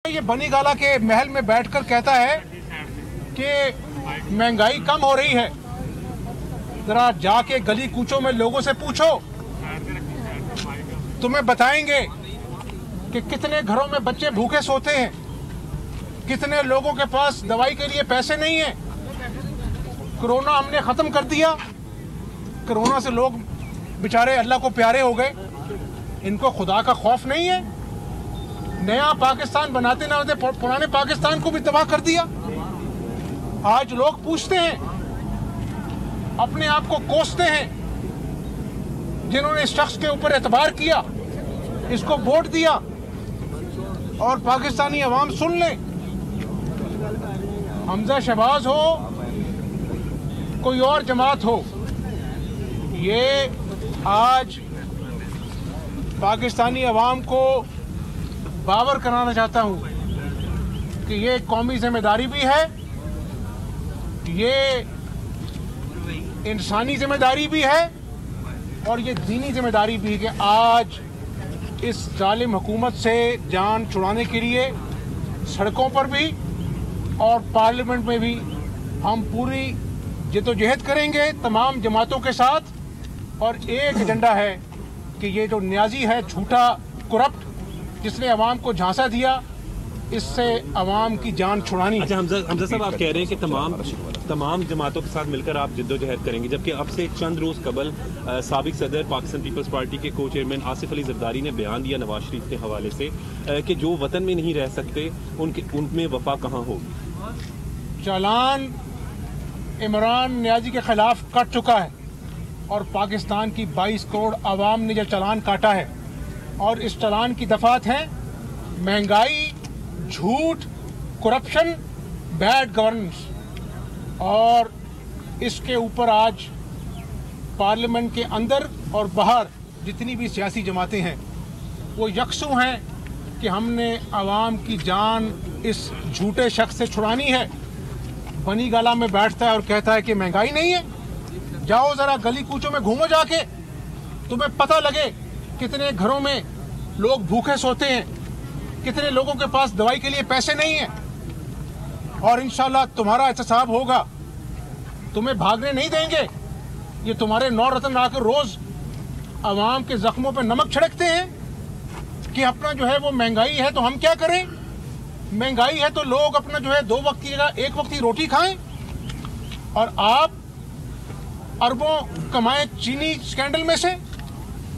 ये बनी गाला के महल में बैठकर कहता है कि महंगाई कम हो रही है। जरा जाके गली कूचों में लोगों से पूछो, तुम्हें बताएंगे कि कितने घरों में बच्चे भूखे सोते हैं, कितने लोगों के पास दवाई के लिए पैसे नहीं है। कोरोना हमने खत्म कर दिया, कोरोना से लोग बेचारे अल्लाह को प्यारे हो गए। इनको खुदा का खौफ नहीं है। नया पाकिस्तान बनाते ना होते पुराने पाकिस्तान को भी तबाह कर दिया। आज लोग पूछते हैं, अपने आप को कोसते हैं, जिन्होंने इस शख्स के ऊपर एतबार किया, इसको वोट दिया। और पाकिस्तानी अवाम सुन ले, हमजा शहबाज हो, कोई और जमात हो, ये आज पाकिस्तानी अवाम को बावर कराना चाहता हूं कि ये कौमी जिम्मेदारी भी है, ये इंसानी जिम्मेदारी भी है और ये दीनी जिम्मेदारी भी है कि आज इस जालिम हुकूमत से जान छुड़ाने के लिए सड़कों पर भी और पार्लियामेंट में भी हम पूरी जद्दोजहद करेंगे तमाम जमातों के साथ। और एक एजेंडा है कि ये जो न्याजी है, झूठा, करप्ट, जिसने अवाम को झांसा दिया, इससे अवाम की जान छुड़ानी। अच्छा हमजा साहब, आप कह रहे हैं कि तमाम जमातों के साथ मिलकर आप जद्दोजहद करेंगे, जबकि अब से चंद रोज़ कबल साबिक सदर पाकिस्तान पीपल्स पार्टी के को चेयरमैन आसिफ अली जरदारी ने बयान दिया नवाज शरीफ के हवाले से कि जो वतन में नहीं रह सकते उनमें वफा कहाँ होगी। चालान इमरान न्याजी के खिलाफ कट चुका है और पाकिस्तान की 22 करोड़ आवाम ने जो चालान काटा है, और इस चालान की दफात हैं महंगाई, झूठ, करप्शन, बैड गवर्नेंस। और इसके ऊपर आज पार्लियामेंट के अंदर और बाहर जितनी भी सियासी जमातें हैं वो यकसू हैं कि हमने आवाम की जान इस झूठे शख्स से छुड़ानी है। बनी गाला में बैठता है और कहता है कि महंगाई नहीं है। जाओ जरा गली कूचों में घूमो जाके, तुम्हें पता लगे कितने घरों में लोग भूखे सोते हैं, कितने लोगों के पास दवाई के लिए पैसे नहीं हैं। और इंशाल्लाह तुम्हारा एहतसाब होगा, तुम्हें भागने नहीं देंगे। ये तुम्हारे नौ रत्न आकर रोज अवाम के जख्मों पे नमक छिड़कते हैं कि अपना जो है वो महंगाई है तो हम क्या करें। महंगाई है तो लोग अपना जो है 2 वक्त की जगह 1 वक्त की रोटी खाएं, और आप अरबों कमाएं चीनी स्कैंडल में से,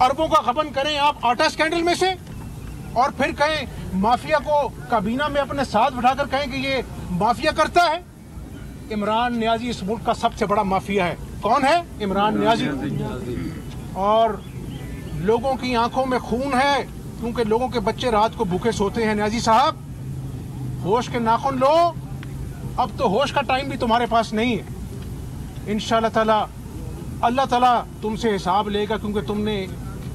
अरबों का गबन करें आप आटा स्कैंडल में से, और फिर कहें माफिया को काबीना में अपने साथ बिठाकर कहें कि ये माफिया करता है। इमरान न्याजी इस मुल्क का सबसे बड़ा माफिया है। कौन है? इमरान न्याजी। और लोगों की आंखों में खून है क्योंकि लोगों के बच्चे रात को भूखे सोते हैं। न्याजी साहब, होश के नाखून लो, अब तो होश का टाइम भी तुम्हारे पास नहीं है। इंशाअल्लाह ताला अल्लाह ताला तुमसे हिसाब लेगा, क्योंकि तुमने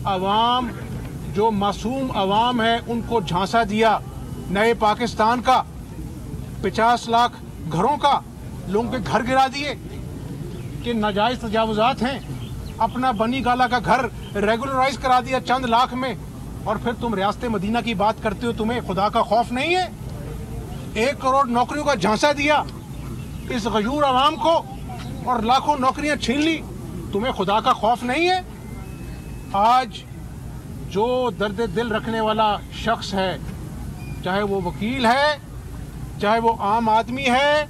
अवाम, जो मासूम अवाम है, उनको झांसा दिया नए पाकिस्तान का। 50 लाख घरों का लोगों के घर गिरा दिए कि नाजायज तजावुजात हैं। अपना बनी गाला का घर रेगुलराइज करा दिया चंद लाख में, और फिर तुम रियासत मदीना की बात करते हो। तुम्हें खुदा का खौफ नहीं है। 1 करोड़ नौकरियों का झांसा दिया इस गयूर अवाम को और लाखों नौकरियां छीन ली। तुम्हें खुदा का खौफ नहीं है। आज जो दर्द दिल रखने वाला शख्स है, चाहे वो वकील है, चाहे वो आम आदमी है,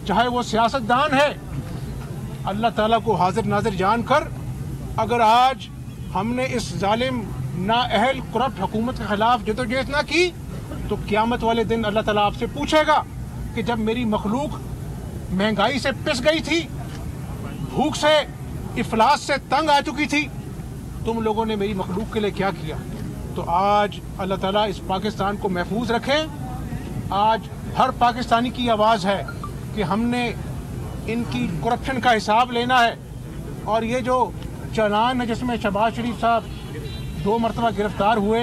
चाहे वो सियासतदान है, अल्लाह ताला को हाजिर नाजिर जानकर अगर आज हमने इस जालिम, नाअहल, करप्ट हुकूमत के खिलाफ जद्दोजहद ना की तो क़यामत वाले दिन अल्लाह ताला आपसे पूछेगा कि जब मेरी मखलूक महंगाई से पिस गई थी, भूख से, इफलास से तंग आ चुकी थी, तुम लोगों ने मेरी मखलूक के लिए क्या किया। तो आज अल्लाह ताला इस पाकिस्तान को महफूज रखें। आज हर पाकिस्तानी की आवाज़ है कि हमने इनकी करप्शन का हिसाब लेना है। और ये जो चालान है जिसमें शहबाज शरीफ साहब 2 मरतबा गिरफ्तार हुए,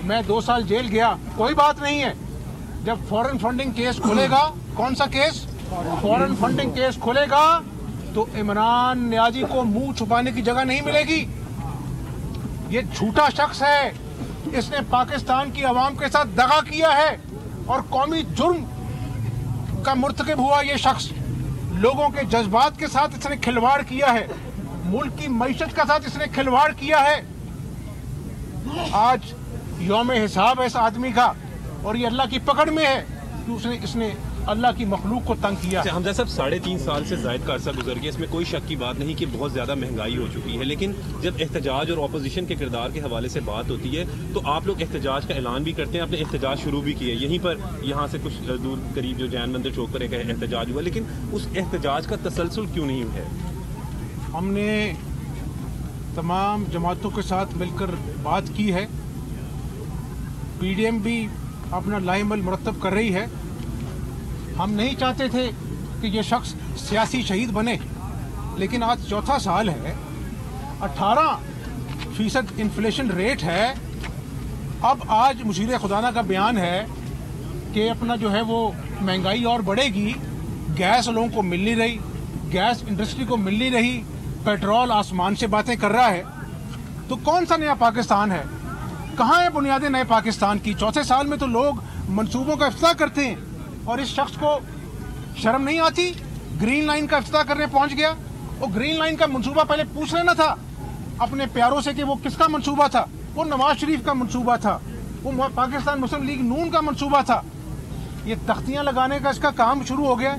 मैं 2 साल जेल गया, कोई बात नहीं है। जब फॉरेन फंडिंग केस खुलेगा, कौन सा केस? फॉरेन फंडिंग केस खुलेगा तो इमरान न्याजी को मुंह छुपाने की जगह नहीं मिलेगी। ये झूठा शख्स है, इसने पाकिस्तान की आवाम के साथ दगा किया है। और कौमी जुर्म का मुर्तकिब हुआ ये शख्स। लोगों के जज्बात के साथ इसने खिलवाड़ किया है, मुल्क की मईशत के साथ इसने खिलवाड़ किया है। आज यौम हिसाब है इस आदमी का, और ये अल्लाह की पकड़ में है कि इसने अल्लाह की मखलूक को तंग किया। हमजा साहब 3.5 साल से ज़ायद का अरसा गुजर गया, इसमें कोई शक की बात नहीं कि बहुत ज़्यादा महंगाई हो चुकी है, लेकिन जब एहतजाज और अपोजिशन के किरदार के हवाले से बात होती है तो आप लोग एहतजाज का ऐलान भी करते हैं। आपने एहतजाज शुरू भी किया यहीं पर, यहाँ से कुछ दूर करीब जो जैन मंदिर चौक पर एक एहतजाज हुआ, लेकिन उस एहतजाज का तसलसल क्यों नहीं है? हमने तमाम जमातों के साथ मिलकर बात की है, PDM भी अपना लाइमल मुरतब कर रही है। हम नहीं चाहते थे कि ये शख्स सियासी शहीद बने, लेकिन आज चौथा साल है, 18% इन्फ्लेशन रेट है। अब आज मुशीर खुदाना का बयान है कि अपना जो है वो महंगाई और बढ़ेगी, गैस लोगों को मिल नहीं रही, गैस इंडस्ट्री को मिल नहीं रही, पेट्रोल आसमान से बातें कर रहा है। तो कौन सा नया पाकिस्तान है? कहाँ है बुनियादें नए पाकिस्तान की? चौथे साल में तो लोग मंसूबों का इफ्तिताह करते हैं और इस शख्स को शर्म नहीं आती? ग्रीन लाइन का इफ्तिताह करने पहुंच गया। वो ग्रीन लाइन का मंसूबा पहले पूछ लेना था अपने प्यारों से कि वो किसका मंसूबा था। वो नवाज शरीफ का मंसूबा था, वो पाकिस्तान मुस्लिम लीग नून का मंसूबा था। ये तख्तियां लगाने का इसका काम शुरू हो गया,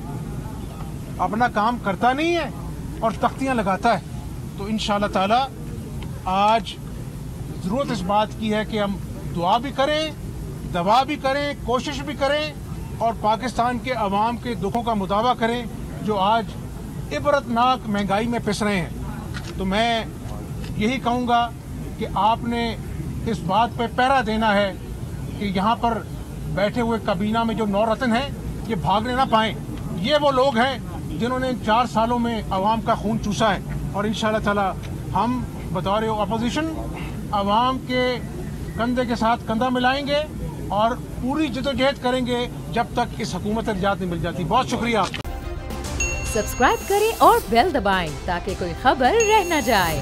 अपना काम करता नहीं है और तख्तियां लगाता है। तो इंशाअल्लाह ताला आज ज़रूरत इस बात की है कि हम दुआ भी करें, दवा भी करें, कोशिश भी करें और पाकिस्तान के अवाम के दुखों का मुदावा करें जो आज इबरतनाक महंगाई में पिस रहे हैं। तो मैं यही कहूँगा कि आपने इस बात पे पहरा देना है कि यहाँ पर बैठे हुए काबीना में जो 9 रत्न हैं ये भागने ना पाएँ। ये वो लोग हैं जिन्होंने 4 सालों में अवाम का खून चूसा है और इंशाअल्लाह ताला हम बतौर अपोजिशन अवाम के कंधे के साथ कंधा मिलाएंगे और पूरी जद्दोजहद करेंगे जब तक इस हुकूमत निजात नहीं मिल जाती। बहुत शुक्रिया। सब्सक्राइब करें और बेल दबाएं ताकि कोई खबर रह न जाए।